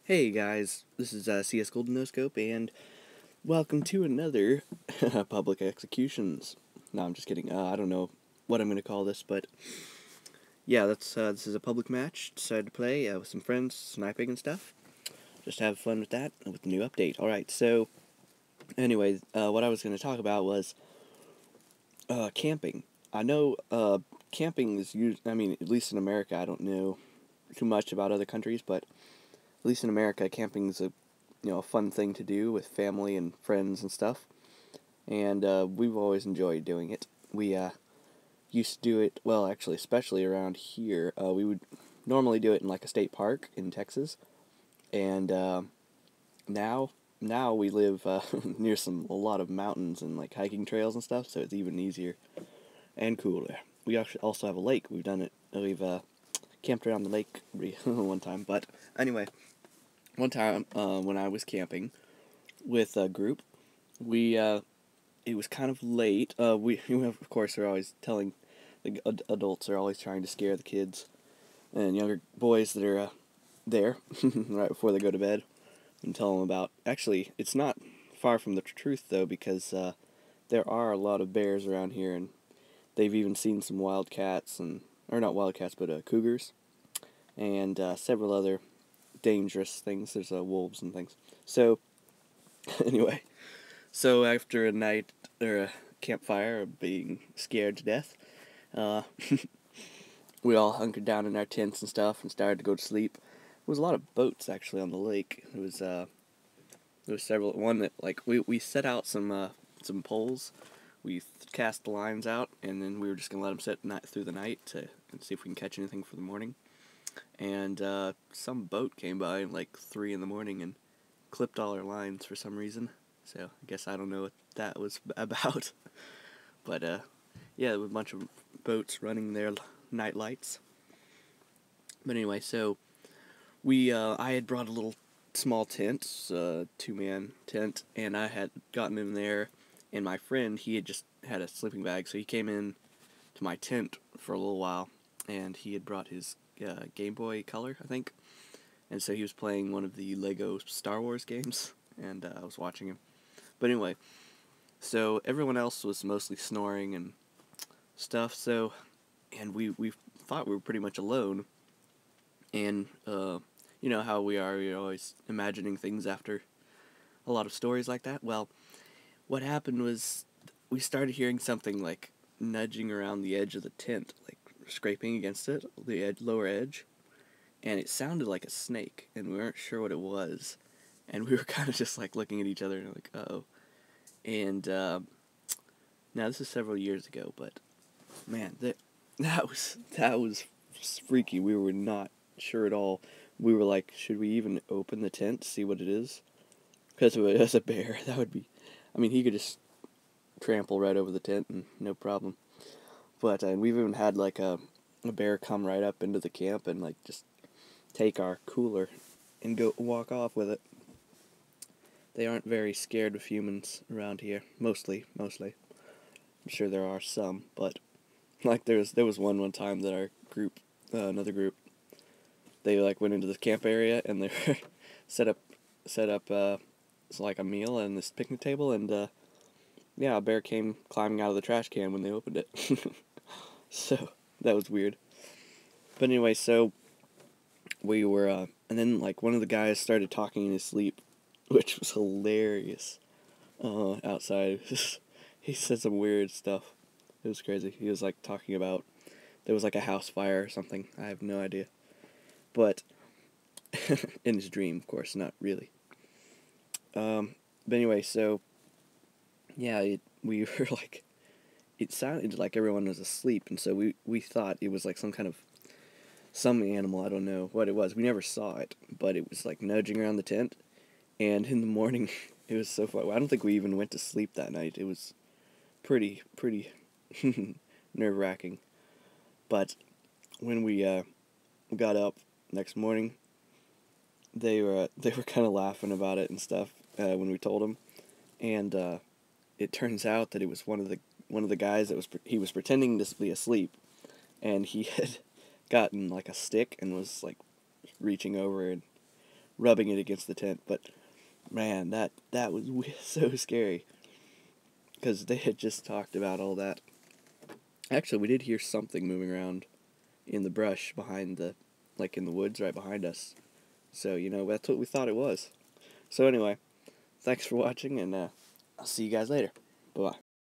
Hey guys, this is CS Golden No Scope, and welcome to another public executions. No, I'm just kidding. I don't know what I'm going to call this, but yeah, this is a public match. Decided to play with some friends, sniping and stuff. Just have fun with that with the new update. All right, so anyway, what I was going to talk about was camping. I know camping is used. I mean, at least in America, I don't know too much about other countries, but at least in America, camping is a fun thing to do with family and friends and stuff. And we've always enjoyed doing it. We used to do it, well, actually, especially around here. We would normally do it in like a state park in Texas, and now now we live near a lot of mountains and like hiking trails and stuff, so it's even easier and cooler. We actually also have a lake. We've done it. We've camped around the lake one time, but anyway, one time when I was camping with a group, we it was kind of late. We of course are always telling the adults are always trying to scare the kids and younger boys that are there right before they go to bed and tell them about. Actually, it's not far from the truth though, because there are a lot of bears around here, and they've even seen some wildcats or not wildcats, but cougars and several other dangerous things. There's wolves and things. So anyway, so after a night or a campfire of being scared to death, uh, we all hunkered down in our tents and stuff and started to go to sleep. There was a lot of boats actually on the lake. There was several. One that like we set out some poles. We cast the lines out, and then we were just gonna let them sit through the night to and see if we can catch anything for the morning. And some boat came by at like 3 in the morning and clipped all our lines for some reason. So I guess I don't know what that was about. But yeah, there was a bunch of boats running their night lights. But anyway, so I had brought a little small tent, 2-man tent, and I had gotten in there, and my friend, he had just had a sleeping bag, so he came in to my tent for a little while, and he had brought his Game Boy Color, I think, and so he was playing one of the Lego Star Wars games, and I was watching him. But anyway, so everyone else was mostly snoring and stuff, so, and we thought we were pretty much alone, and you know how we are, you're always imagining things after a lot of stories like that. Well, what happened was we started hearing something like nudging around the edge of the tent, like scraping against it, the lower edge, and it sounded like a snake, and we weren't sure what it was, and we were kind of just like looking at each other and like, uh-oh. And now this is several years ago, but man, that was freaky. We were not sure at all. We were like, should we even open the tent to see what it is? Because if it was a bear, that would be. I mean, he could just trample right over the tent and no problem. But and we've even had like a bear come right up into the camp and like just take our cooler and go walk off with it. They aren't very scared of humans around here. Mostly. I'm sure there are some, but like there was one time that our group, another group, they like went into this camp area and they set up it's like a meal and this picnic table, and yeah, a bear came climbing out of the trash can when they opened it. So that was weird. But anyway, so we were and then like one of the guys started talking in his sleep, which was hilarious. Outside, he said some weird stuff. It was crazy. He was like talking about there was like a house fire or something. I have no idea. But in his dream, of course, not really. But anyway, so yeah, we were like, it sounded like everyone was asleep, and so we thought it was like some animal. I don't know what it was. We never saw it, but it was like nudging around the tent. And in the morning, it was so far. I don't think we even went to sleep that night. It was pretty nerve wracking. But when we got up next morning, they were kind of laughing about it and stuff when we told them, and it turns out that it was one of the guys that he was pretending to be asleep, and he had gotten like a stick and was like reaching over and rubbing it against the tent. But man, that was so scary because they had just talked about all that. Actually, we did hear something moving around in the brush behind like in the woods right behind us. So, that's what we thought it was. So anyway, thanks for watching, and I'll see you guys later. Bye-bye.